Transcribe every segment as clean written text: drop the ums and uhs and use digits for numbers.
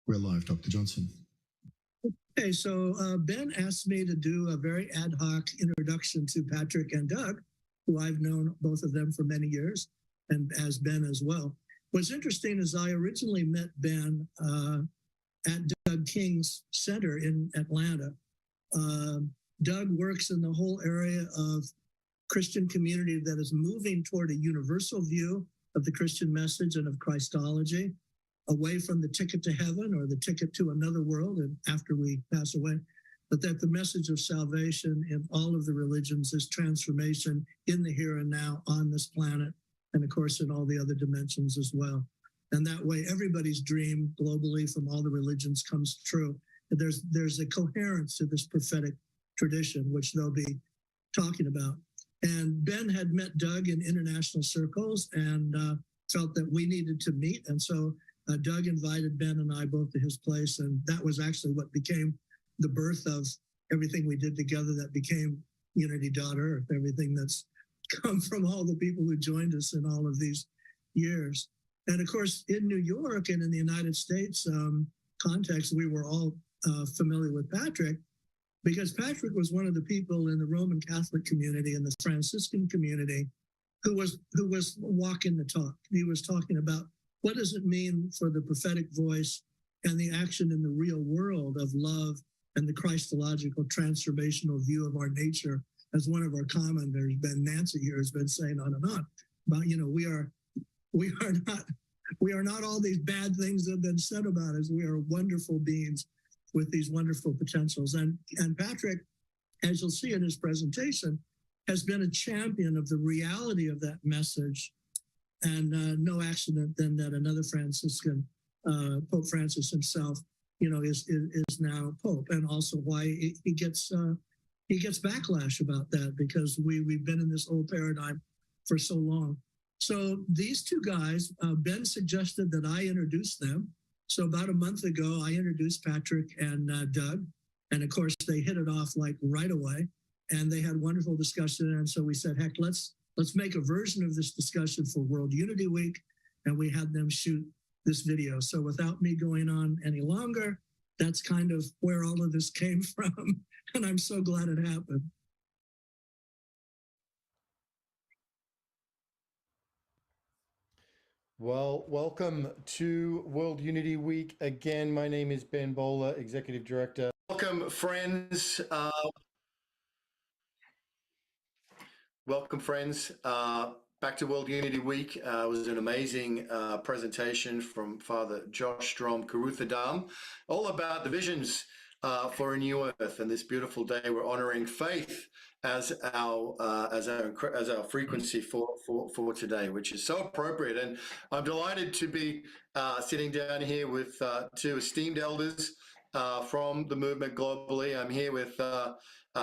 We're live, Dr. Johnson. Okay, so Ben asked me to do a very ad hoc introduction to Patrick and Doug, who I've known both of them for many years, and as Ben as well. What's interesting is I originally met Ben at Doug King's Center in Atlanta. Doug works in the whole area of Christian community that is moving toward a universal view of the Christian message and of Christology, away from the ticket to heaven or the ticket to another world and after we pass away, but that the message of salvation in all of the religions is transformation in the here and now on this planet, and of course in all the other dimensions as well. And that way everybody's dream globally from all the religions comes true. There's a coherence to this prophetic tradition, which they'll be talking about. And Ben had met Doug in international circles and felt that we needed to meet. And so Doug invited Ben and I both to his place, and that was actually what became the birth of everything we did together that became Unity.Earth, everything that's come from all the people who joined us in all of these years. And of course, in New York and in the United States context, we were all familiar with Patrick, because Patrick was one of the people in the Roman Catholic community and the Franciscan community who was walking the talk. He was talking about what does it mean for the prophetic voice and the action in the real world of love and the Christological transformational view of our nature, as one of our commenters, Ben Nancy here, has been saying on and on about, we are not all these bad things that have been said about us. We are wonderful beings with these wonderful potentials. And Patrick, as you'll see in his presentation, has been a champion of the reality of that message. And no accident then that another Franciscan, Pope Francis himself, is now Pope, and also why he gets backlash about that, because we've been in this old paradigm for so long. So these two guys, Ben suggested that I introduce them. So about a month ago, I introduced Patrick and Doug, and of course they hit it off like right away, and they had wonderful discussion. And so we said, heck, let's make a version of this discussion for World Unity Week, and we had them shoot this video. So without me going on any longer, that's kind of where all of this came from, and I'm so glad it happened. Well, welcome to World Unity Week again. My name is Ben Bowler, Executive Director. Welcome, friends. Welcome, friends. Back to World Unity Week. It was an amazing presentation from Father Josh Strom Karuthadam, all about the visions for a new earth. And this beautiful day, we're honoring faith as our frequency for today, which is so appropriate. And I'm delighted to be sitting down here with two esteemed elders from the movement globally. I'm here with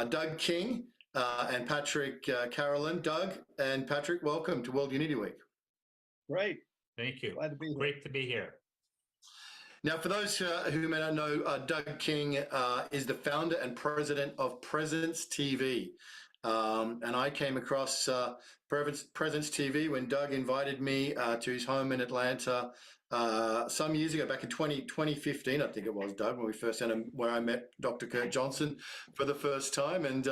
Doug King and Patrick Carolan. Doug and Patrick, welcome to World Unity Week. Great. Thank you. Glad to be here. Great to be here. Now, for those who may not know, Doug King is the founder and president of Presence TV. And I came across Presence TV when Doug invited me to his home in Atlanta some years ago, back in 2015, I think it was, Doug, when we first had where I met Dr. Kurt Johnson for the first time. And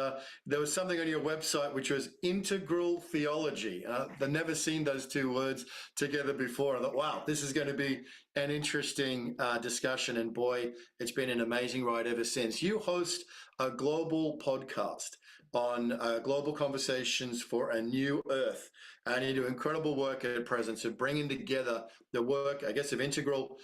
there was something on your website which was integral theology. I've never seen those two words together before. I thought, wow, this is going to be an interesting discussion. And boy, it's been an amazing ride ever since. You host a global podcast on global conversations for a new earth. And you do incredible work at Presence of bringing together the work, I guess, of integral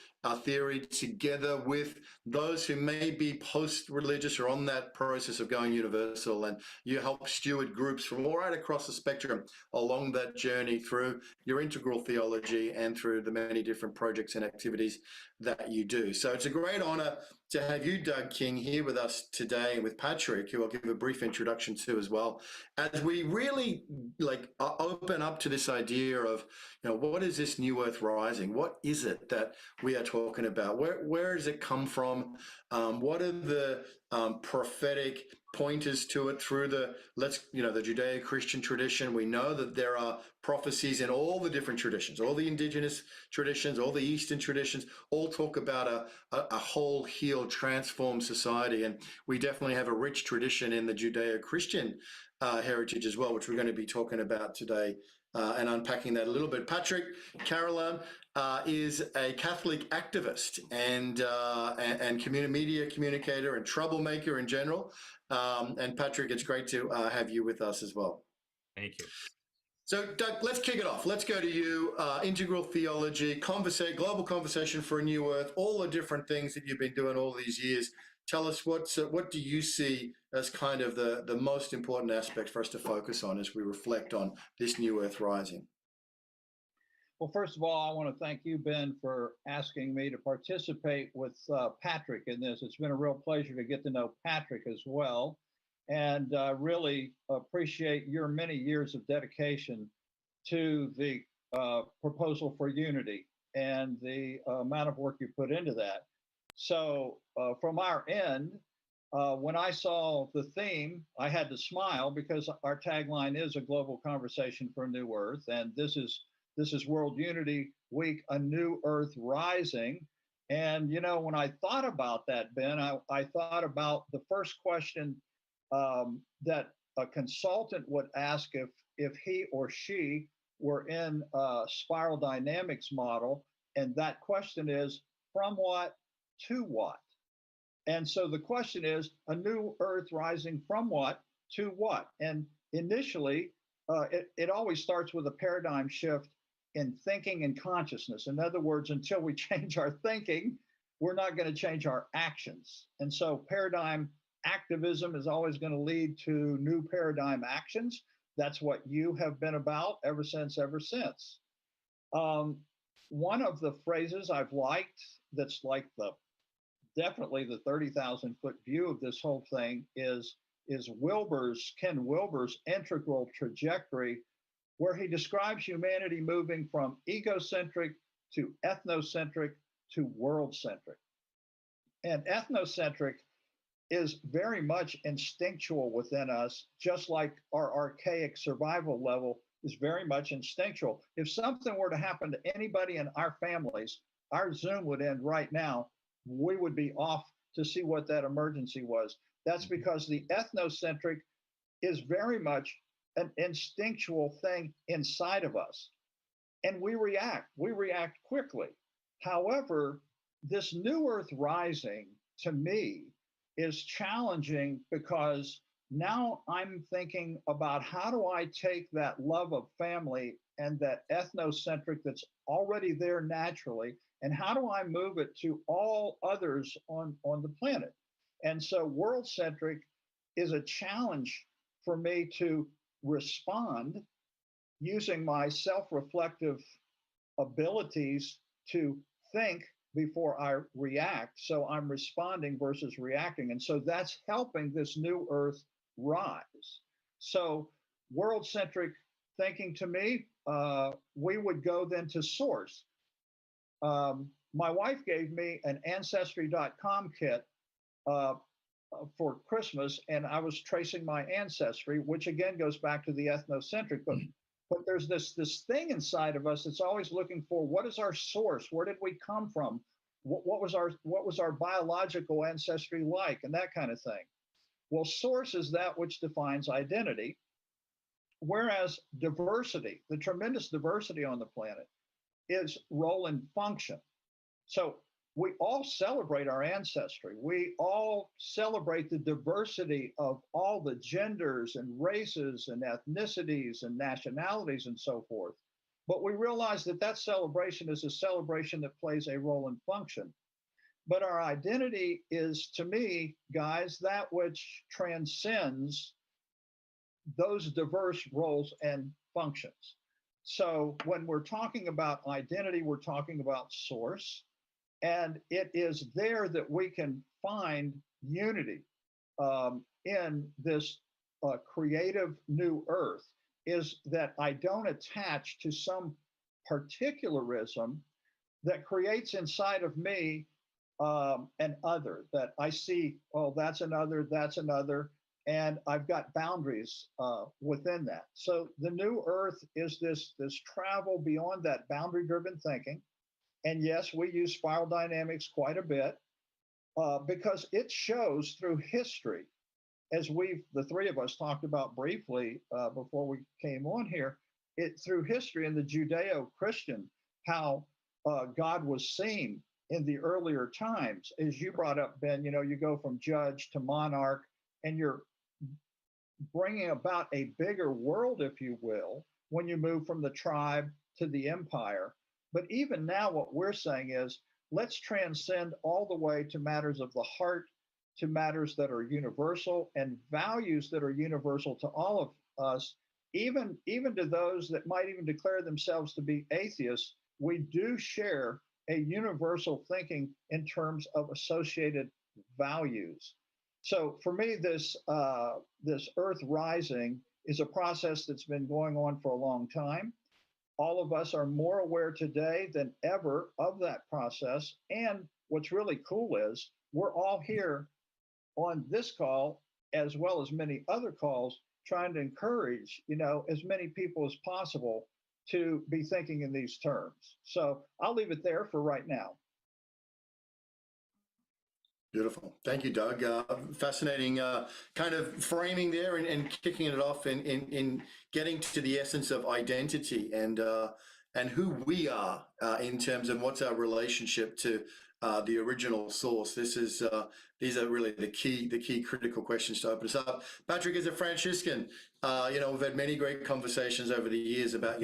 theory together with those who may be post-religious or on that process of going universal. And you help steward groups from all right across the spectrum along that journey through your integral theology and through the many different projects and activities that you do. So it's a great honor to have you, Doug King, here with us today, and with Patrick, who I'll give a brief introduction to as well, as we really open up to this idea of, what is this new earth rising? What is it that we are talking about? Where does it come from? What are the prophetic pointers to it through the Judeo-Christian tradition? We know that there are prophecies in all the different traditions, all the indigenous traditions, all the Eastern traditions, all talk about a whole, healed, transformed society. And we definitely have a rich tradition in the Judeo-Christian heritage as well, which we're going to be talking about today and unpacking that a little bit. Patrick, Carolan is a Catholic activist and media communicator and troublemaker in general. And Patrick, it's great to have you with us as well. Thank you. So, Doug, let's kick it off. Let's go to you. Integral theology, global conversation for a new earth, all the different things that you've been doing all these years. Tell us what do you see as kind of the most important aspect for us to focus on as we reflect on this new earth rising? Well, first of all, I want to thank you, Ben, for asking me to participate with Patrick in this. It's been a real pleasure to get to know Patrick as well, and really appreciate your many years of dedication to the proposal for unity and the amount of work you put into that. So from our end, when I saw the theme, I had to smile because our tagline is a global conversation for a new earth. And this is World Unity Week, a new earth rising. And, when I thought about that, Ben, I thought about the first question that a consultant would ask if he or she were in a spiral dynamics model. And that question is, from what to what? And so the question is, a new earth rising from what to what? And initially, it always starts with a paradigm shift in thinking and consciousness. In other words, until we change our thinking, we're not going to change our actions. And so paradigm activism is always going to lead to new paradigm actions. That's what you have been about ever since. One of the phrases I've liked that's like definitely the 30,000 foot view of this whole thing is Ken Wilber's integral trajectory, where he describes humanity moving from egocentric to ethnocentric to world-centric. And ethnocentric is very much instinctual within us, just like our archaic survival level is very much instinctual. If something were to happen to anybody in our families, our Zoom would end right now. We would be off to see what that emergency was. That's because the ethnocentric is very much an instinctual thing inside of us. And we react quickly. However, this new earth rising to me is challenging because now I'm thinking about how do I take that love of family and that ethnocentric that's already there naturally, and how do I move it to all others on the planet? And so world-centric is a challenge for me to respond using my self-reflective abilities to think before I react. So I'm responding versus reacting. And so that's helping this new earth rise. So world-centric thinking to me, we would go then to source. My wife gave me an ancestry.com kit for Christmas, and I was tracing my ancestry, which again goes back to the ethnocentric. But there's this thing inside of us that's always looking for, what is our source? Where did we come from? What was our biological ancestry like, and that kind of thing. Well, source is that which defines identity, whereas diversity, the tremendous diversity on the planet, is role and function. So we all celebrate our ancestry. We all celebrate the diversity of all the genders and races and ethnicities and nationalities and so forth. But we realize that celebration is a celebration that plays a role and function. But our identity is, to me, guys, that which transcends those diverse roles and functions. So when we're talking about identity, we're talking about source. And it is there that we can find unity in this creative new earth. is that I don't attach to some particularism that creates inside of me an other that I see, oh, that's another, and I've got boundaries within that. So the new earth is this travel beyond that boundary-driven thinking. And yes, we use spiral dynamics quite a bit because it shows through history, as the three of us talked about briefly before we came on here, through history in the Judeo-Christian, how God was seen in the earlier times. As you brought up, Ben, you go from judge to monarch, and you're bringing about a bigger world, if you will, when you move from the tribe to the empire. But even now, what we're saying is, let's transcend all the way to matters of the heart, to matters that are universal, and values that are universal to all of us, even to those that might even declare themselves to be atheists. We do share a universal thinking in terms of associated values. So for me, this Earth rising is a process that's been going on for a long time. All of us are more aware today than ever of that process. And what's really cool is we're all here on this call, as well as many other calls, trying to encourage, as many people as possible to be thinking in these terms. So I'll leave it there for right now. Beautiful. Thank you, Doug. Fascinating kind of framing there and kicking it off in getting to the essence of identity and who we are in terms of what's our relationship to the original source. These are really the key critical questions to open us up. Patrick, as a Franciscan, we've had many great conversations over the years about,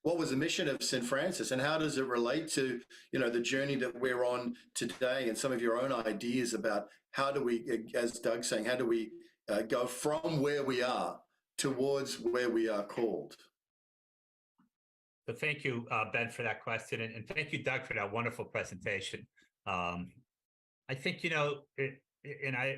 what was the mission of St. Francis and how does it relate to, the journey that we're on today, and some of your own ideas about how do we, as Doug's saying, how do we go from where we are towards where we are called? So thank you, Ben, for that question. And thank you, Doug, for that wonderful presentation. I think,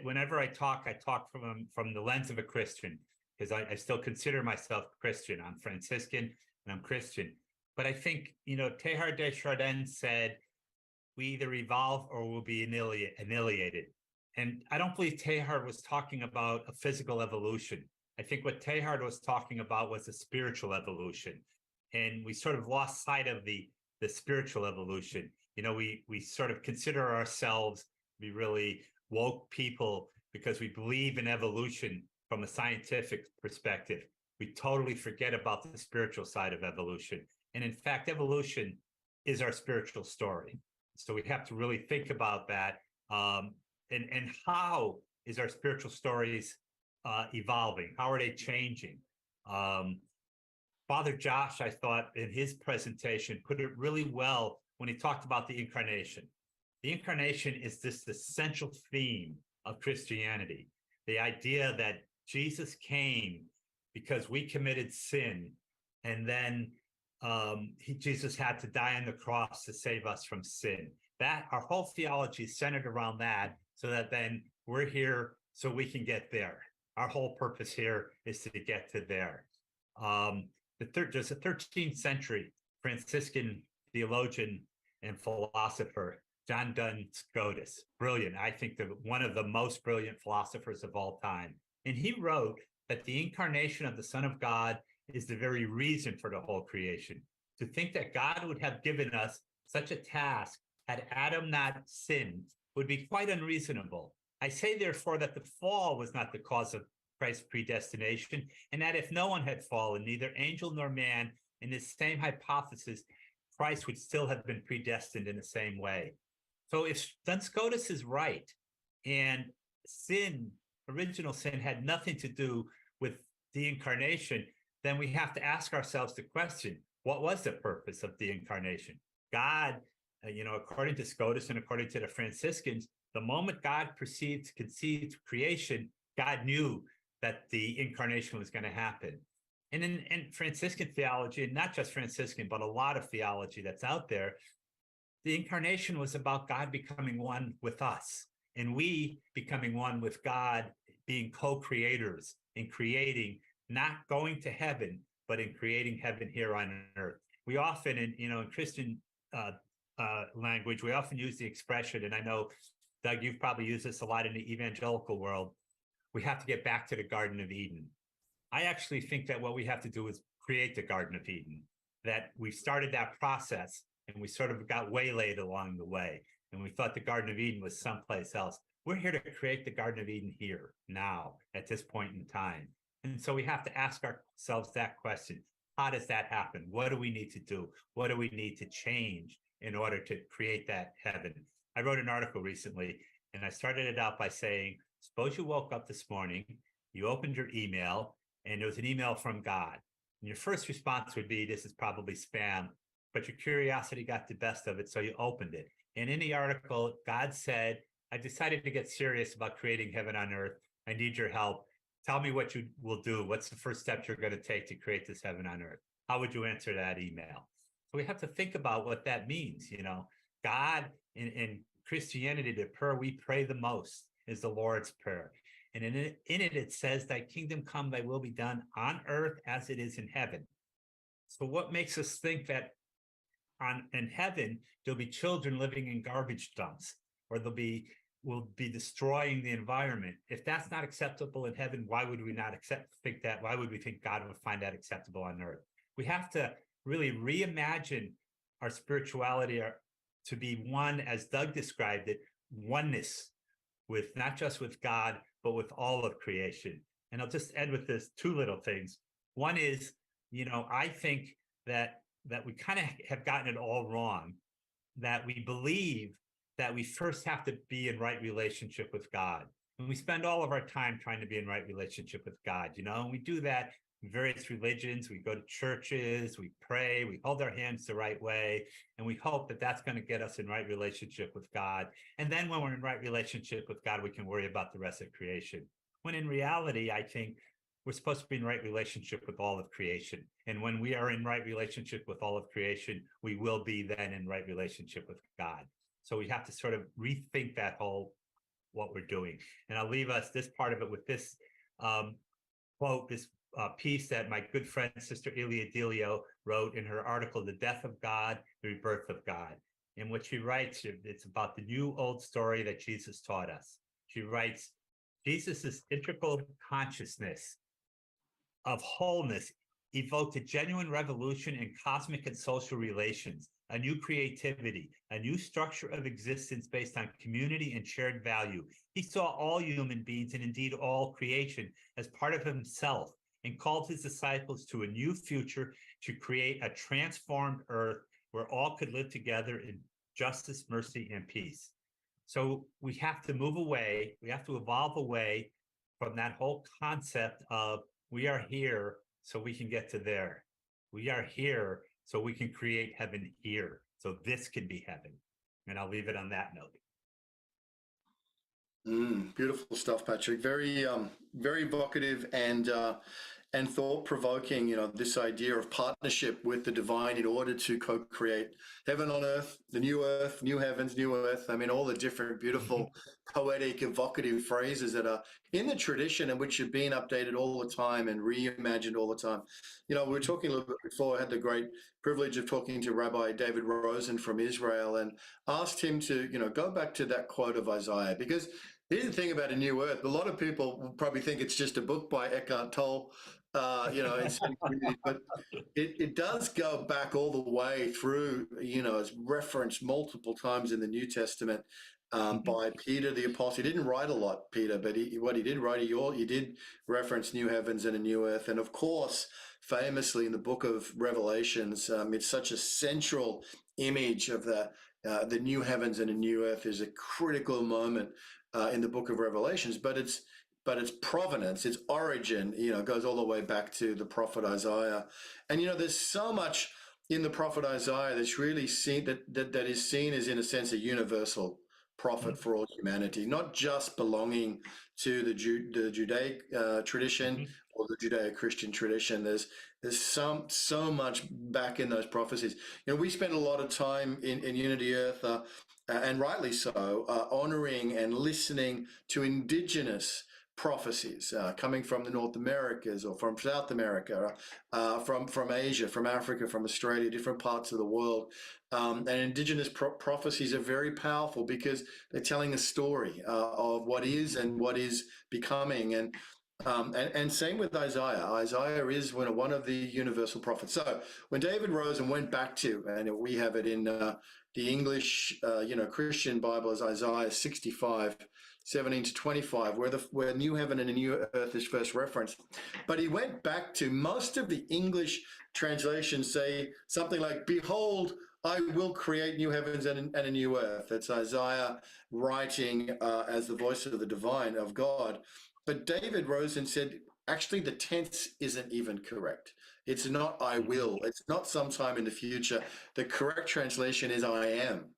whenever I talk from the lens of a Christian, because I still consider myself Christian. I'm Franciscan and I'm Christian. But I think, Teilhard de Chardin said, we either evolve or we'll be annihilated. And I don't believe Teilhard was talking about a physical evolution. I think what Teilhard was talking about was a spiritual evolution. And we sort of lost sight of the spiritual evolution. We sort of consider ourselves to be really woke people because we believe in evolution from a scientific perspective. We totally forget about the spiritual side of evolution. And in fact, evolution is our spiritual story. So we have to really think about that. And how is our spiritual stories evolving? How are they changing? Father Josh, I thought, in his presentation, put it really well when he talked about the incarnation. The incarnation is this essential theme of Christianity. The idea that Jesus came because we committed sin, and then Jesus had to die on the cross to save us from sin. That our whole theology is centered around that, so that then we're here so we can get there. Our whole purpose here is to get to there. There's a 13th century Franciscan theologian and philosopher, John Duns Scotus, brilliant. I think one of the most brilliant philosophers of all time. And he wrote that the incarnation of the Son of God is the very reason for the whole creation. To think that God would have given us such a task had Adam not sinned would be quite unreasonable. I say, therefore, that the fall was not the cause of Christ's predestination, and that if no one had fallen, neither angel nor man, in this same hypothesis, Christ would still have been predestined in the same way. So if Duns Scotus is right, and original sin had nothing to do with the incarnation, then we have to ask ourselves the question, what was the purpose of the incarnation? God, according to Scotus and according to the Franciscans, the moment God conceived creation, God knew that the incarnation was going to happen. And in Franciscan theology, and not just Franciscan, but a lot of theology that's out there, the incarnation was about God becoming one with us, and we becoming one with God, being co-creators and creating not going to heaven, but in creating heaven here on earth. We often, in Christian language, we often use the expression, and I know, Doug, you've probably used this a lot in the evangelical world, we have to get back to the Garden of Eden. I actually think that what we have to do is create the Garden of Eden, that we started that process and we sort of got waylaid along the way. And we thought the Garden of Eden was someplace else. We're here to create the Garden of Eden here, now, at this point in time. And so we have to ask ourselves that question. How does that happen? What do we need to do? What do we need to change in order to create that heaven? I wrote an article recently, and I started it out by saying, suppose you woke up this morning, you opened your email, and there was an email from God. And your first response would be, this is probably spam, but your curiosity got the best of it, so you opened it. And in the article, God said, I decided to get serious about creating heaven on earth. I need your help. Tell me what you will do. What's the first step you're going to take to create this heaven on earth? How would you answer that email? So we have to think about what that means. God in Christianity, the prayer we pray the most is the Lord's Prayer. And in it says, thy kingdom come, thy will be done on earth as it is in heaven. So what makes us think that in heaven, there'll be children living in garbage dumps, or we'll be destroying the environment? If that's not acceptable in heaven, why would we not think that? Why would we think God would find that acceptable on earth? We have to really reimagine our spirituality to be one, as Doug described it, oneness with not just with God, but with all of creation. And I'll just end with this two little things. One is, I think that we kind of have gotten it all wrong, that we believe that we first have to be in right relationship with God. And we spend all of our time trying to be in right relationship with God, and we do that in various religions. We go to churches, we pray, we hold our hands the right way, and we hope that that's going to get us in right relationship with God. And then when we're in right relationship with God, we can worry about the rest of creation. When in reality, I think we're supposed to be in right relationship with all of creation. And when we are in right relationship with all of creation, we will be then in right relationship with God. So we have to sort of rethink that what we're doing. And I'll leave us this part of it with this quote, this piece that my good friend, Sister Ilia Delio, wrote in her article, The Death of God, the Rebirth of God. In which she writes, it's about the new old story that Jesus taught us. She writes, Jesus's integral consciousness of wholeness evoked a genuine revolution in cosmic and social relations, a new creativity, a new structure of existence based on community and shared value. He saw all human beings, and indeed all creation, as part of himself, and called his disciples to a new future to create a transformed earth where all could live together in justice, mercy, and peace. So we have to move away, we have to evolve away from that whole concept of we are here so we can get to there. We are here so we can create heaven here. So this can be heaven. And I'll leave it on that note. Beautiful stuff, Patrick. Very, very evocative and thought-provoking. This idea of partnership with the divine in order to co-create heaven on earth, new heavens, new earth. I mean, all the different beautiful, poetic, evocative phrases that are in the tradition and which have been updated all the time and reimagined all the time. We were talking a little bit before. I had the great privilege of talking to Rabbi David Rosen from Israel and asked him to, go back to that quote of Isaiah, because here's the thing about a new earth. A lot of people will probably think it's just a book by Eckhart Tolle, in some communities, but it does go back all the way through, it's referenced multiple times in the New Testament by Peter the Apostle. He didn't write a lot, Peter, but what he did write, he did reference new heavens and a new earth. And of course, famously in the book of Revelations, it's such a central image of the new heavens and a new earth is a critical moment in the book of Revelations, but its provenance, its origin, goes all the way back to the prophet Isaiah. And, there's so much in the prophet Isaiah that's really seen that is seen as, in a sense, a universal prophet for all humanity, not just belonging to the Judaic tradition or the Judeo-Christian tradition. There's so much back in those prophecies. We spend a lot of time in Unity Earth, and rightly so, honoring and listening to indigenous prophecies coming from the North Americas or from South America, from Asia, from Africa, from Australia, different parts of the world. And indigenous prophecies are very powerful because they're telling a story of what is and what is becoming. And same with Isaiah. Isaiah is one of the universal prophets. So when David rose and went back to, and we have it in the English, Christian Bible as Isaiah 65, 17 to 25, where new heaven and a new earth is first referenced. But he went back to most of the English translations say something like, "Behold, I will create new heavens and a new earth." That's Isaiah writing as the voice of the divine, of God. But David rose and said, actually, the tense isn't even correct. It's not "I will." It's not sometime in the future. The correct translation is "I am."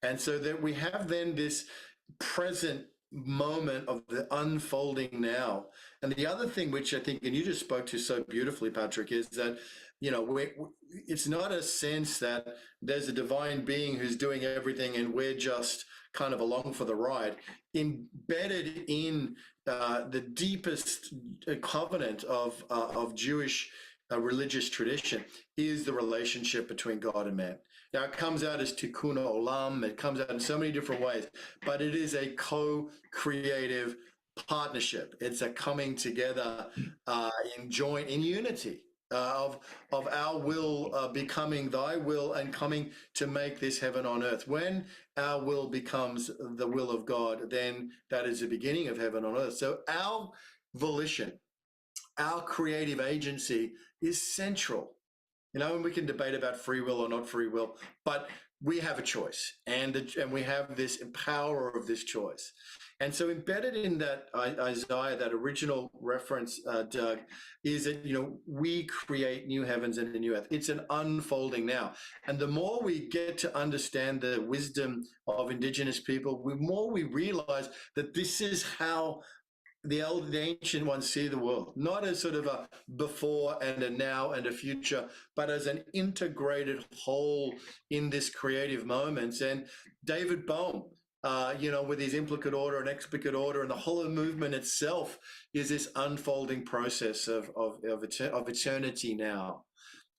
And so that we have then this present moment of the unfolding now. And the other thing, which I think, and you just spoke to so beautifully, Patrick, is that, it's not a sense that there's a divine being who's doing everything and we're just kind of along for the ride. Embedded in the deepest covenant of Jewish religious tradition is the relationship between God and man. Now, it comes out as tikkun olam. It comes out in so many different ways, but it is a co-creative partnership. It's a coming together in unity of our will becoming thy will and coming to make this heaven on earth. When our will becomes the will of God, then that is the beginning of heaven on earth. So our volition, our creative agency is central. And we can debate about free will or not free will, but we have a choice, and we have this power of this choice. And so embedded in that Isaiah, that original reference, Doug, is that, we create new heavens and a new earth. It's an unfolding now. And the more we get to understand the wisdom of indigenous people, the more we realize that this is how the ancient ones see the world, not as sort of a before and a now and a future, but as an integrated whole in this creative moments. And David Bohm, with his implicate order and explicate order, and the whole movement itself is this unfolding process of eternity now.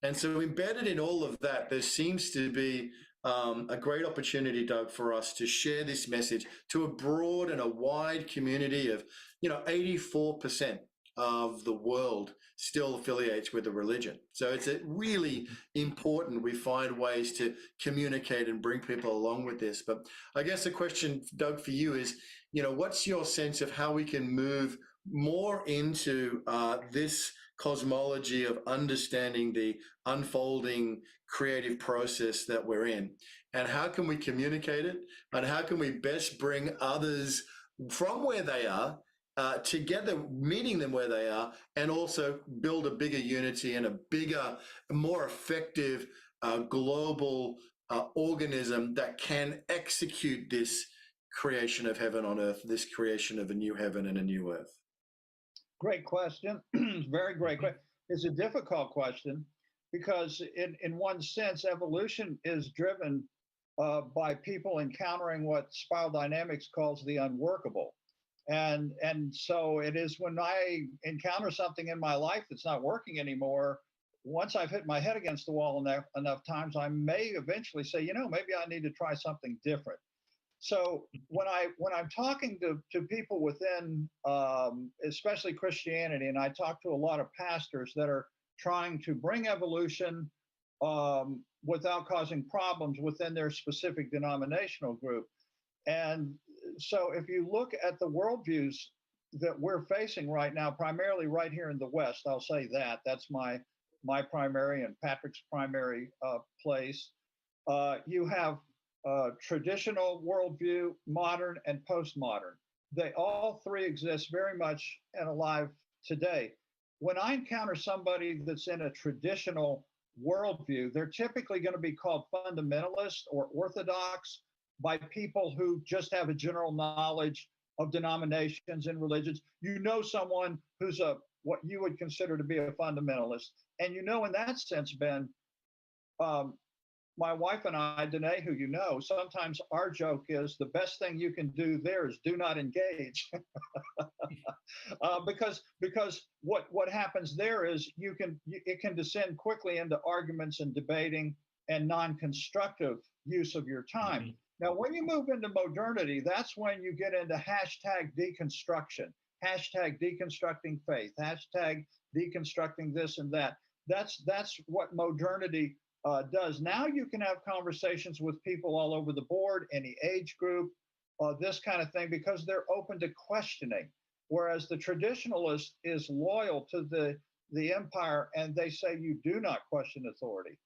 And so embedded in all of that, there seems to be a great opportunity, Doug, for us to share this message to a broad and a wide community of, 84% of the world still affiliates with a religion. So it's really important we find ways to communicate and bring people along with this. But I guess the question, Doug, for you is, what's your sense of how we can move more into this cosmology of understanding the unfolding creative process that we're in, and how can we communicate it, and how can we best bring others from where they are together, meeting them where they are, and also build a bigger unity and a bigger, more effective global organism that can execute this creation of heaven on earth, this creation of a new heaven and a new earth? Great question. Very great question. It's a difficult question because in one sense, evolution is driven by people encountering what spiral dynamics calls the unworkable. And so it is when I encounter something in my life that's not working anymore, once I've hit my head against the wall enough times, I may eventually say, maybe I need to try something different. So when I'm talking to people within, especially Christianity, and I talk to a lot of pastors that are trying to bring evolution without causing problems within their specific denominational group. And so if you look at the worldviews that we're facing right now, primarily right here in the West, I'll say that's my primary and Patrick's primary place. You have traditional worldview, modern, and postmodern. They all three exist very much and alive today. When I encounter somebody that's in a traditional worldview, they're typically going to be called fundamentalist or orthodox by people who just have a general knowledge of denominations and religions. Someone who's what you would consider to be a fundamentalist. And in that sense, Ben, my wife and I, Danae, who sometimes our joke is the best thing you can do there is do not engage. Because what happens there is it can descend quickly into arguments and debating and non-constructive use of your time. Mhm. Now, when you move into modernity, that's when you get into hashtag deconstruction, hashtag deconstructing faith, hashtag deconstructing this and that. That's what modernity does. Now you can have conversations with people all over the board, any age group, this kind of thing, because they're open to questioning. Whereas the traditionalist is loyal to the empire, and they say you do not question authority.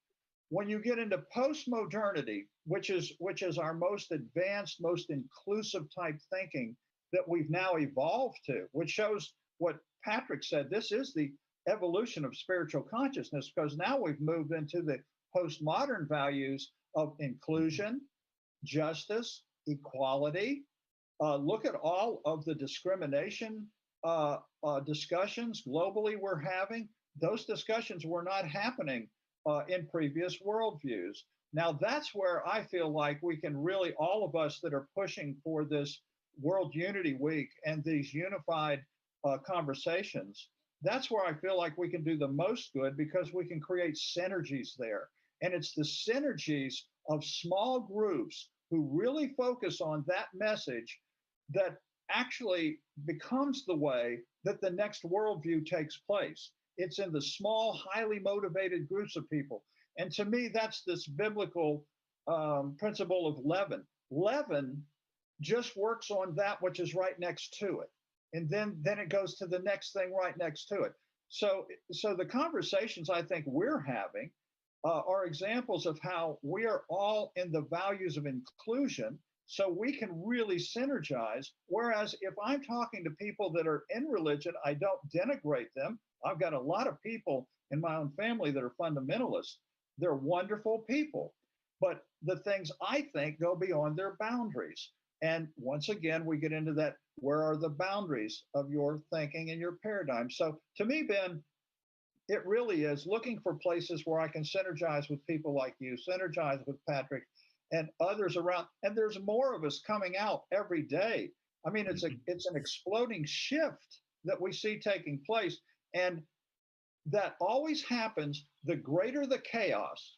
When you get into post-modernity, which is our most advanced, most inclusive type thinking that we've now evolved to, which shows what Patrick said, this is the evolution of spiritual consciousness, because now we've moved into the postmodern values of inclusion, justice, equality. Look at all of the discrimination discussions globally we're having. Those discussions were not happening in previous worldviews. Now, that's where I feel like we can really, all of us that are pushing for this World Unity Week and these unified conversations, that's where I feel like we can do the most good, because we can create synergies there. And it's the synergies of small groups who really focus on that message that actually becomes the way that the next worldview takes place. It's in the small, highly motivated groups of people. And to me, that's this biblical principle of leaven. Leaven just works on that which is right next to it. And then it goes to the next thing right next to it. So the conversations I think we're having are examples of how we are all in the values of inclusion, so we can really synergize. Whereas if I'm talking to people that are in religion, I don't denigrate them. I've got a lot of people in my own family that are fundamentalists. They're wonderful people, but the things I think go beyond their boundaries. And once again, we get into that, where are the boundaries of your thinking and your paradigm? So to me, Ben, it really is looking for places where I can synergize with people like you, synergize with Patrick and others around. And there's more of us coming out every day. I mean, it's an exploding shift that we see taking place. And that always happens. The greater the chaos,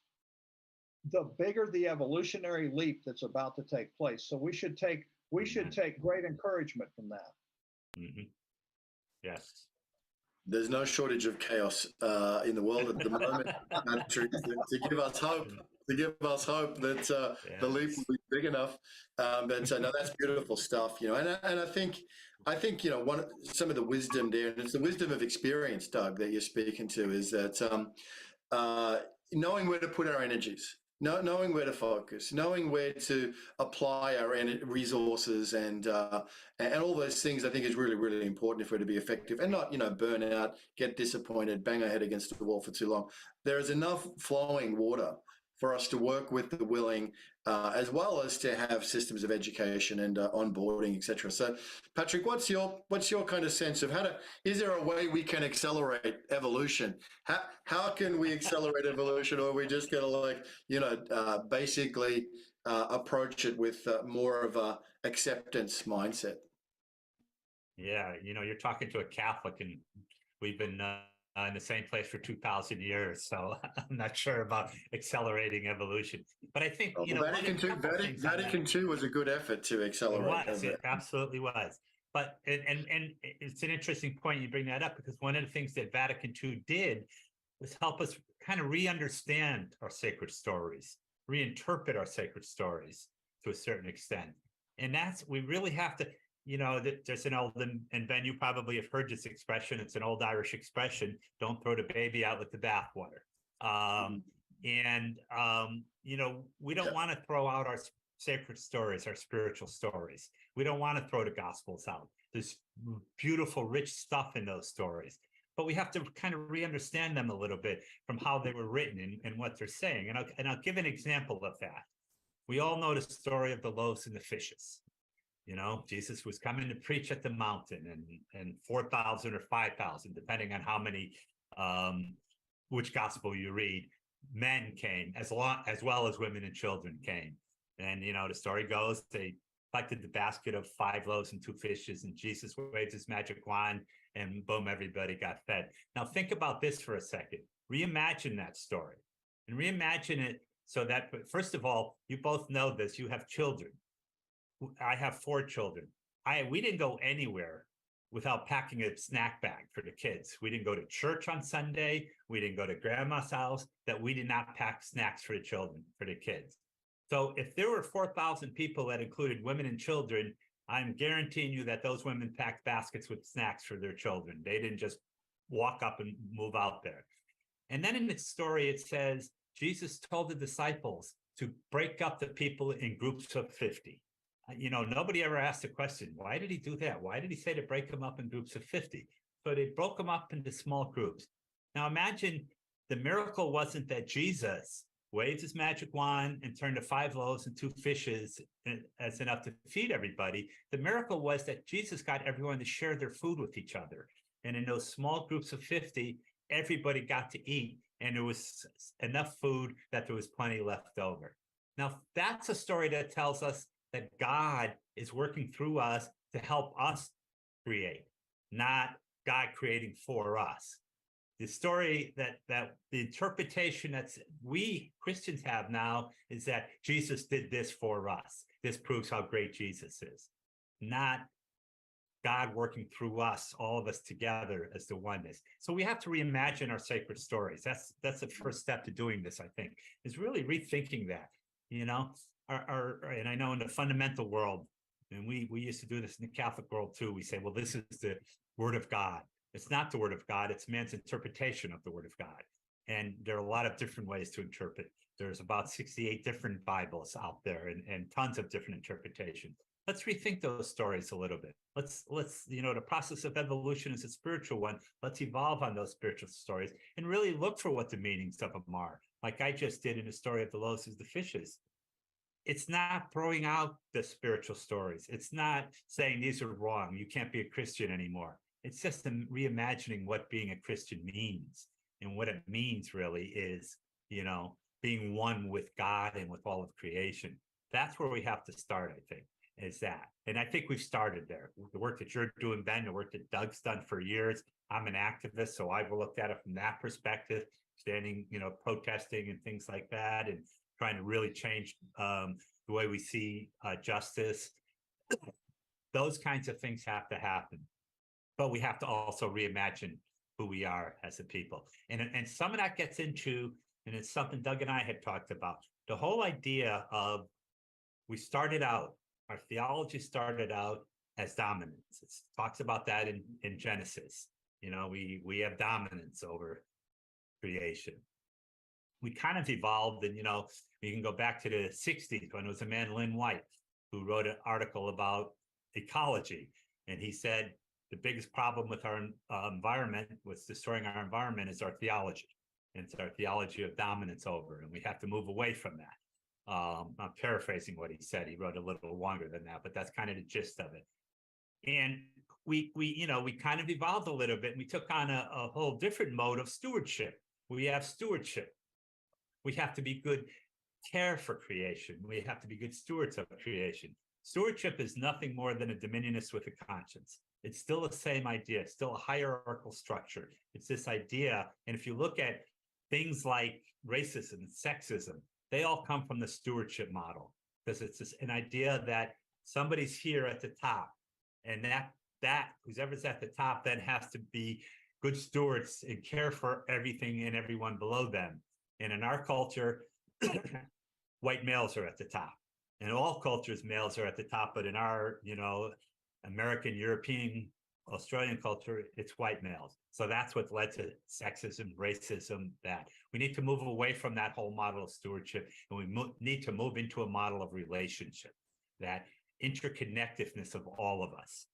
the bigger the evolutionary leap that's about to take place. So we should take great encouragement from that. Mm-hmm. Yes. There's no shortage of chaos in the world at the moment, Patrick, to give us hope. To give us hope that the leap will be big enough. But no, that's beautiful stuff, you know. And I think you know, some of the wisdom there, and it's the wisdom of experience, Doug, that you're speaking to, is that knowing where to put our energies, knowing where to focus, knowing where to apply our resources, and all those things, I think is really, really important if we're to be effective and not, you know, burn out, get disappointed, bang our head against the wall for too long. There is enough flowing water for us to work with the willing, as well as to have systems of education and onboarding, etc. So, Patrick, what's your kind of sense of is there a way we can accelerate evolution? How can we accelerate evolution, or are we just going to, like, you know, basically approach it with more of a acceptance mindset? Yeah, you know, you're talking to a Catholic, and we've been in the same place for 2,000 years, so I'm not sure about accelerating evolution. But I think, you know, Vatican II was a good effort to accelerate. It absolutely was. But and it's an interesting point you bring that up, because one of the things that Vatican II did was help us kind of re-understand our sacred stories, reinterpret our sacred stories to a certain extent. And we really have to, you know, there's an old, and Ben, you probably have heard this expression. It's an old Irish expression: "Don't throw the baby out with the bathwater." You know, we don't want to throw out our sacred stories, our spiritual stories. We don't want to throw the Gospels out. There's beautiful, rich stuff in those stories, but we have to kind of re-understand them a little bit from how they were written and what they're saying. And I'll give an example of that. We all know the story of the loaves and the fishes. You know, Jesus was coming to preach at the mountain, and 4,000 or 5,000, depending on how many, which gospel you read, men came, as well as women and children came. And, you know, the story goes, they collected the basket of 5 loaves and 2 fishes, and Jesus waved his magic wand, and boom, everybody got fed. Now think about this for a second. Reimagine that story, and reimagine it so that, first of all, you both know this. You have children. I have 4 children. We didn't go anywhere without packing a snack bag for the kids. We didn't go to church on Sunday. We didn't go to grandma's house that we did not pack snacks for the children, for the kids. So if there were 4,000 people that included women and children, I'm guaranteeing you that those women packed baskets with snacks for their children. They didn't just walk up and move out there. And then in the story, it says, Jesus told the disciples to break up the people in groups of 50. Nobody ever asked the question, why did he do that? Why did he say to break them up in groups of 50? So they broke them up into small groups. Now imagine the miracle wasn't that Jesus waved his magic wand and turned the 5 loaves and 2 fishes as enough to feed everybody. The miracle was that Jesus got everyone to share their food with each other. And in those small groups of 50, everybody got to eat, and there was enough food that there was plenty left over. Now, that's a story that tells us that God is working through us to help us create, not God creating for us. The story that the interpretation that we Christians have now is that Jesus did this for us. This proves how great Jesus is, not God working through us, all of us together as the oneness. So we have to reimagine our sacred stories. That's the first step to doing this, I think, is really rethinking that. And I know in the fundamental world, and we used to do this in the Catholic world too, we say, well, this is the word of God. It's not the word of God, it's man's interpretation of the word of God. And there are a lot of different ways to interpret. There's about 68 different Bibles out there and tons of different interpretations. Let's rethink those stories a little bit. Let's the process of evolution is a spiritual one. Let's evolve on those spiritual stories and really look for what the meanings of them are. Like I just did in the story of the loaves and the fishes. It's not throwing out the spiritual stories. It's not saying these are wrong. You can't be a Christian anymore. It's just reimagining what being a Christian means. And what it means really is, being one with God and with all of creation. That's where we have to start, I think, is that. And I think we've started there. The work that you're doing, Ben, the work that Doug's done for years. I'm an activist, so I've looked at it from that perspective, standing, protesting and things like that, and trying to really change the way we see justice. Those kinds of things have to happen. But we have to also reimagine who we are as a people. And some of that gets into, and it's something Doug and I had talked about, the whole idea of our theology started out as dominance. It talks about that in Genesis. We have dominance over creation. We kind of evolved, and we can go back to the 60s when it was a man, Lynn White, who wrote an article about ecology. And he said, the biggest problem with our environment, what's destroying our environment, is our theology. And it's our theology of dominance over, and we have to move away from that. I'm paraphrasing what he said. He wrote a little longer than that, but that's kind of the gist of it. And we kind of evolved a little bit, and we took on a whole different mode of stewardship. We have stewardship. We have to be good care for creation. We have to be good stewards of creation. Stewardship is nothing more than a dominionist with a conscience. It's still the same idea. It's still a hierarchical structure. It's this idea. And if you look at things like racism and sexism, they all come from the stewardship model, because it's an idea that somebody's here at the top, and that whoever's at the top then has to be good stewards and care for everything and everyone below them. And in our culture, white males are at the top. In all cultures, males are at the top, but in our, American, European, Australian culture, it's white males. So that's what led to sexism, racism, that. We need to move away from that whole model of stewardship, and we need to move into a model of relationship, that interconnectedness of all of us.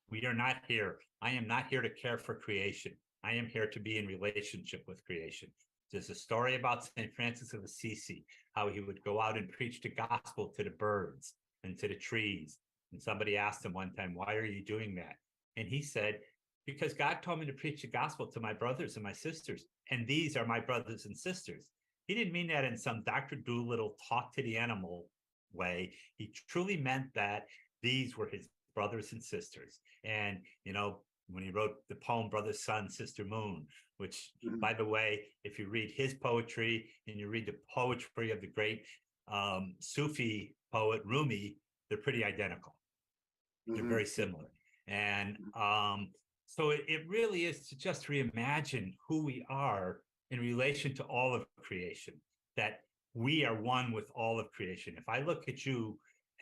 We are not here. I am not here to care for creation. I am here to be in relationship with creation. There's a story about St. Francis of Assisi, how he would go out and preach the gospel to the birds and to the trees. And somebody asked him one time, why are you doing that? And he said, because God told me to preach the gospel to my brothers and my sisters, and these are my brothers and sisters. He didn't mean that in some Dr. Doolittle talk to the animal way. He truly meant that these were his brothers and sisters. And, when he wrote the poem Brother Sun, Sister Moon, which, by the way, if you read his poetry and you read the poetry of the great Sufi poet Rumi, they're pretty identical. They're very similar. And so it really is to just reimagine who we are in relation to all of creation, that we are one with all of creation. If I look at you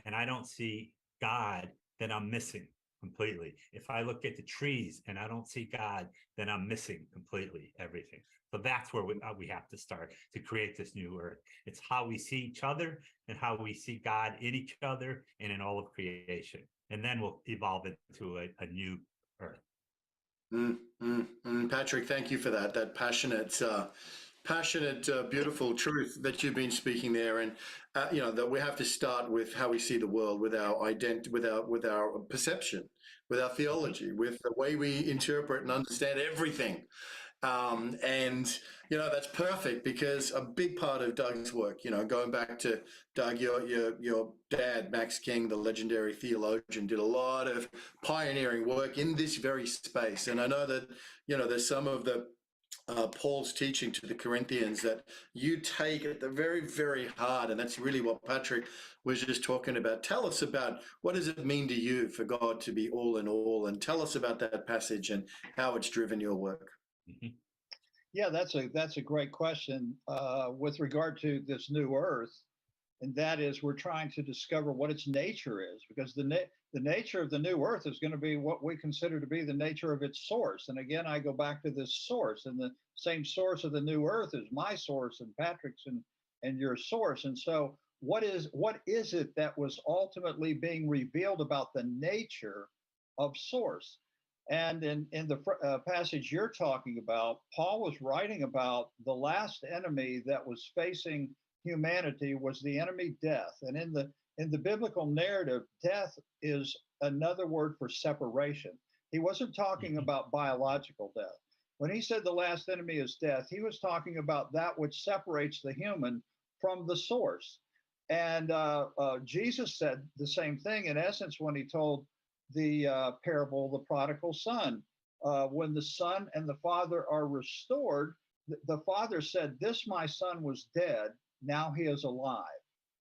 and I don't see God, then I'm missing completely. If I look at the trees and I don't see God, then I'm missing completely everything. So that's where we have to start to create this new earth. It's how we see each other and how we see God in each other and in all of creation. And then we'll evolve into a new earth. Patrick, thank you for that passionate, beautiful truth that you've been speaking there. And that we have to start with how we see the world, with our identity, with our perception, with our theology, with the way we interpret and understand everything. And that's perfect, because a big part of Doug's work, going back to Doug, your dad, Max King, the legendary theologian, did a lot of pioneering work in this very space. And I know that there's some of the Paul's teaching to the Corinthians that you take at the very, very hard, and that's really what Patrick was just talking about. Tell us about, what does it mean to you for God to be all in all, and tell us about that passage and how it's driven your work. Yeah, that's a great question with regard to this new earth, and that is we're trying to discover what its nature is, because the nature of the new earth is going to be what we consider to be the nature of its source. And again, I go back to this source, and the same source of the new earth is my source and Patrick's and your source. And so what is it that was ultimately being revealed about the nature of source? And in the passage you're talking about, Paul was writing about the last enemy that was facing humanity was the enemy death. And in the biblical narrative, death is another word for separation. He wasn't talking about biological death. When he said the last enemy is death, he was talking about that which separates the human from the source. And Jesus said the same thing, in essence, when he told the parable of the prodigal son. When the son and the father are restored, the father said, "This my son was dead, now he is alive."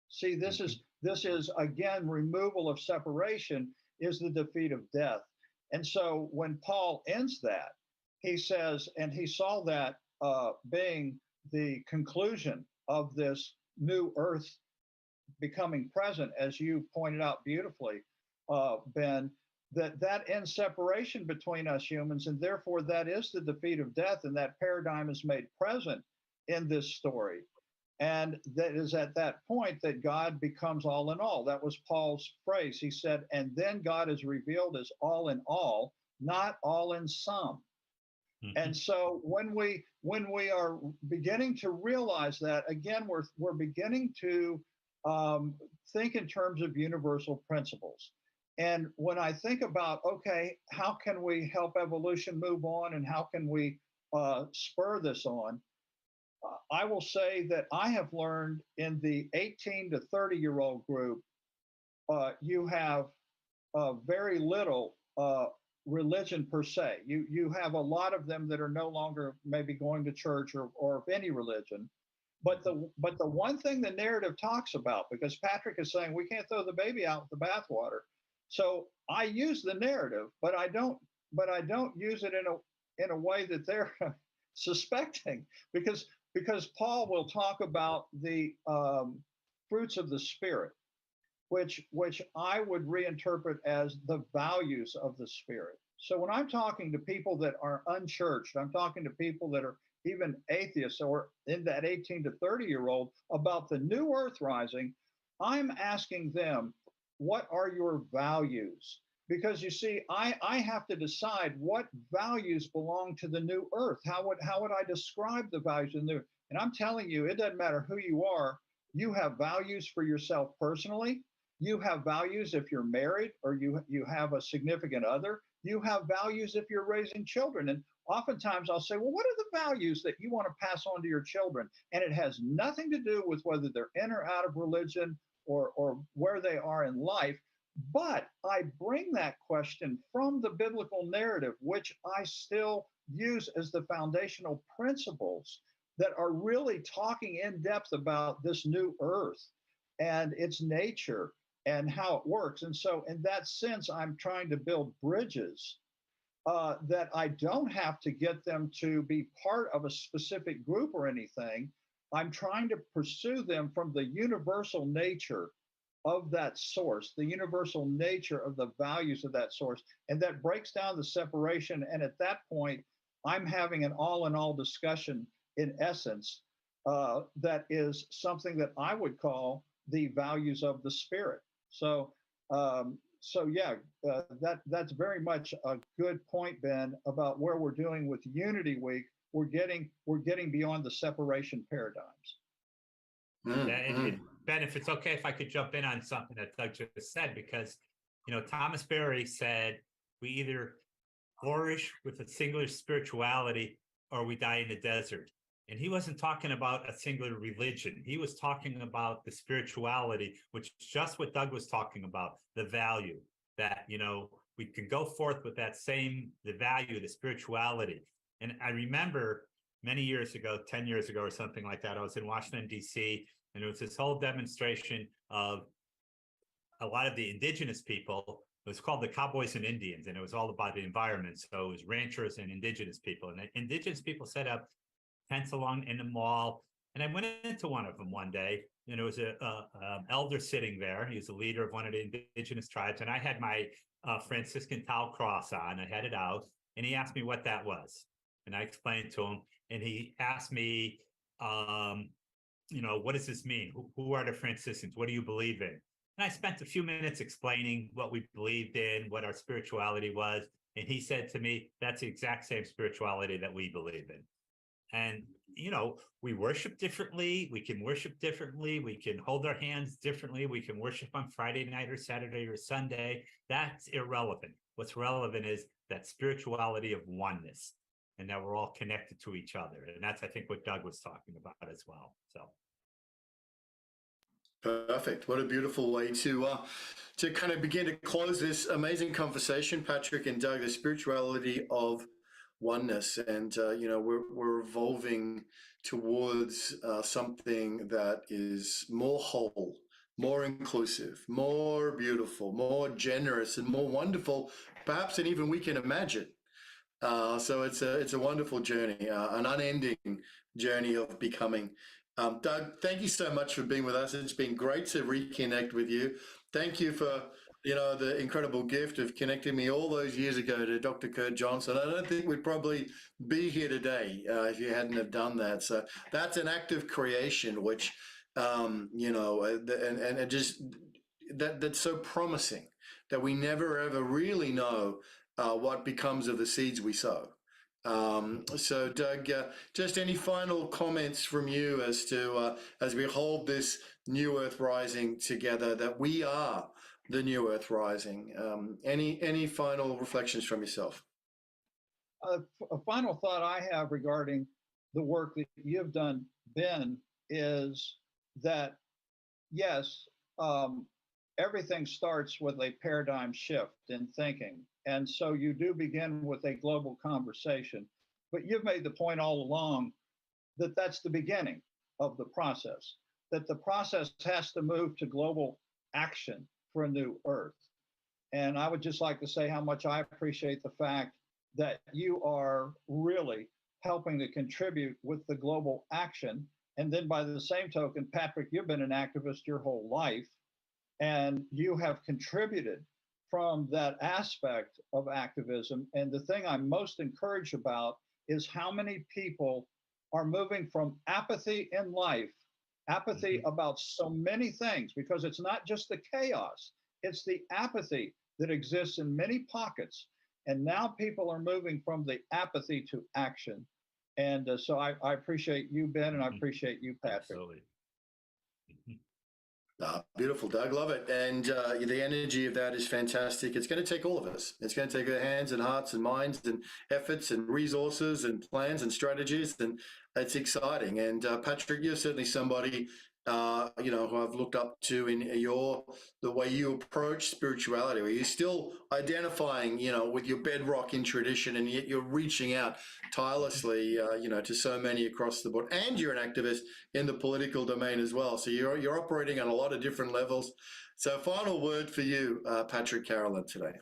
See, this is again, removal of separation is the defeat of death. And so when Paul ends that, he says, and he saw that being the conclusion of this new earth becoming present, as you pointed out beautifully, Ben, that ends separation between us humans, and therefore that is the defeat of death, and that paradigm is made present in this story. And that is at that point that God becomes all in all. That was Paul's phrase. He said, and then God is revealed as all in all, not all in some. And so when we are beginning to realize that, again, we're beginning to think in terms of universal principles. And when I think about, okay, how can we help evolution move on, and how can we spur this on? I will say that I have learned in the 18 to 30-year-old group, you have very little religion per se. You have a lot of them that are no longer maybe going to church or of any religion. But the one thing the narrative talks about, because Patrick is saying we can't throw the baby out with the bathwater. So I use the narrative, but I don't use it in a way that they're suspecting, because Paul will talk about the fruits of the Spirit, which I would reinterpret as the values of the Spirit. So when I'm talking to people that are unchurched, I'm talking to people that are even atheists or in that 18 to 30-year-old about the new earth rising, I'm asking them, what are your values? Because you see, I have to decide what values belong to the new earth. How would I describe the values of the new? And I'm telling you, it doesn't matter who you are. You have values for yourself personally. You have values if you're married or you have a significant other. You have values if you're raising children. And oftentimes I'll say, well, what are the values that you want to pass on to your children? And it has nothing to do with whether they're in or out of religion or where they are in life. But I bring that question from the biblical narrative, which I still use as the foundational principles that are really talking in depth about this new earth and its nature and how it works. And so, in that sense, I'm trying to build bridges that I don't have to get them to be part of a specific group or anything. I'm trying to pursue them from the universal nature of that source, the universal nature of the values of that source. And that breaks down the separation. And at that point, I'm having an all in all discussion in essence that is something that I would call the values of the spirit. So, that's very much a good point, Ben, about where we're doing with Unity Week. We're getting beyond the separation paradigms. Ben, if it's okay if I could jump in on something that Doug just said, because Thomas Berry said we either flourish with a singular spirituality or we die in the desert. And he wasn't talking about a singular religion. He was talking about the spirituality, which is just what Doug was talking about, the value that, we can go forth with that the value, the spirituality. And I remember many years ago, 10 years ago or something like that, I was in Washington, D.C., and there was this whole demonstration of a lot of the indigenous people. It was called the Cowboys and Indians, and it was all about the environment. So it was ranchers and indigenous people. And the indigenous people set up tents along in the mall. And I went into one of them one day, and there was a elder sitting there. He was a leader of one of the indigenous tribes. And I had my Franciscan towel cross on. I had it out. And he asked me what that was. And I explained to him. And he asked me, what does this mean? Who are the Franciscans? What do you believe in? And I spent a few minutes explaining what we believed in, what our spirituality was. And he said to me, that's the exact same spirituality that we believe in. And, we worship differently. We can worship differently. We can hold our hands differently. We can worship on Friday night or Saturday or Sunday. That's irrelevant. What's relevant is that spirituality of oneness and that we're all connected to each other. And that's, I think, what Doug was talking about as well. So. Perfect. What a beautiful way to kind of begin to close this amazing conversation, Patrick and Doug, the spirituality of oneness. And, we're evolving towards something that is more whole, more inclusive, more beautiful, more generous, and more wonderful, perhaps than even we can imagine. So it's a wonderful journey, an unending journey of becoming. Doug, thank you so much for being with us. It's been great to reconnect with you. Thank you for, the incredible gift of connecting me all those years ago to Dr. Kurt Johnson. I don't think we'd probably be here today if you hadn't have done that. So that's an act of creation, which, and just that's so promising that we never ever really know what becomes of the seeds we sow. So Doug, just any final comments from you as to as we hold this new earth rising together, that we are the new earth rising. Any final reflections from yourself? A final thought I have regarding the work that you've done, Ben, is that yes, everything starts with a paradigm shift in thinking. And so you do begin with a global conversation, but you've made the point all along that that's the beginning of the process, that the process has to move to global action for a new earth. And I would just like to say how much I appreciate the fact that you are really helping to contribute with the global action. And then by the same token, Patrick, you've been an activist your whole life, and you have contributed from that aspect of activism. And the thing I'm most encouraged about is how many people are moving from apathy in life, apathy about so many things, because it's not just the chaos, it's the apathy that exists in many pockets. And now people are moving from the apathy to action. And so I appreciate you, Ben, and I appreciate you, Patrick. Absolutely. Beautiful, Doug. Love it. And the energy of that is fantastic. It's going to take all of us. It's going to take our hands and hearts and minds and efforts and resources and plans and strategies. And it's exciting. And Patrick, you're certainly somebody who I've looked up to in the way you approach spirituality, where you're still identifying, with your bedrock in tradition, and yet you're reaching out tirelessly, to so many across the board. And you're an activist in the political domain as well. So you're operating on a lot of different levels. So final word for you, Patrick Carolan, today.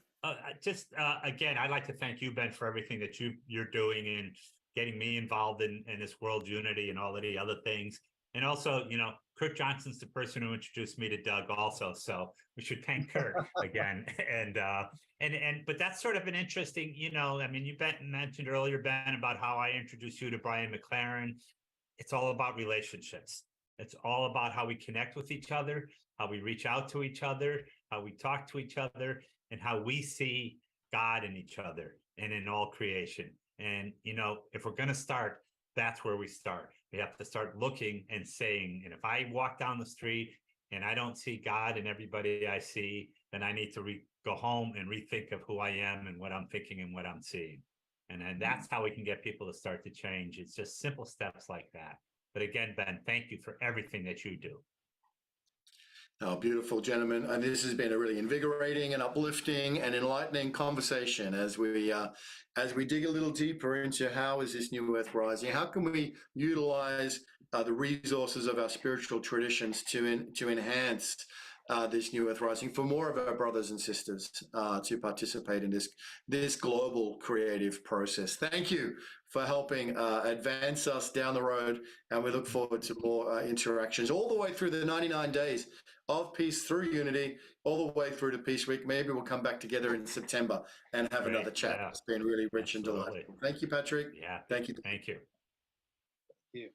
Again, I'd like to thank you, Ben, for everything that you're doing in getting me involved in this world unity and all of the other things. And also, Kurt Johnson's the person who introduced me to Doug also. So we should thank Kurt again. But that's sort of an interesting, you mentioned earlier, Ben, about how I introduced you to Brian McLaren. It's all about relationships. It's all about how we connect with each other, how we reach out to each other, how we talk to each other, and how we see God in each other and in all creation. And, if we're going to start, that's where we start. We have to start looking and saying, and if I walk down the street and I don't see God in everybody I see, then I need to go home and rethink of who I am and what I'm thinking and what I'm seeing. And that's how we can get people to start to change. It's just simple steps like that. But again, Ben, thank you for everything that you do. Oh, beautiful, gentlemen. And this has been a really invigorating and uplifting and enlightening conversation as we dig a little deeper into how is this new earth rising? How can we utilize the resources of our spiritual traditions to enhance this new earth rising for more of our brothers and sisters to participate in this global creative process? Thank you for helping advance us down the road, and we look forward to more interactions all the way through the 99 days of peace through unity, all the way through to Peace Week. Maybe we'll come back together in September and have another chat. Yeah. It's been really rich and delightful. Thank you, Patrick. Yeah. Thank you. Thank you. Thank you.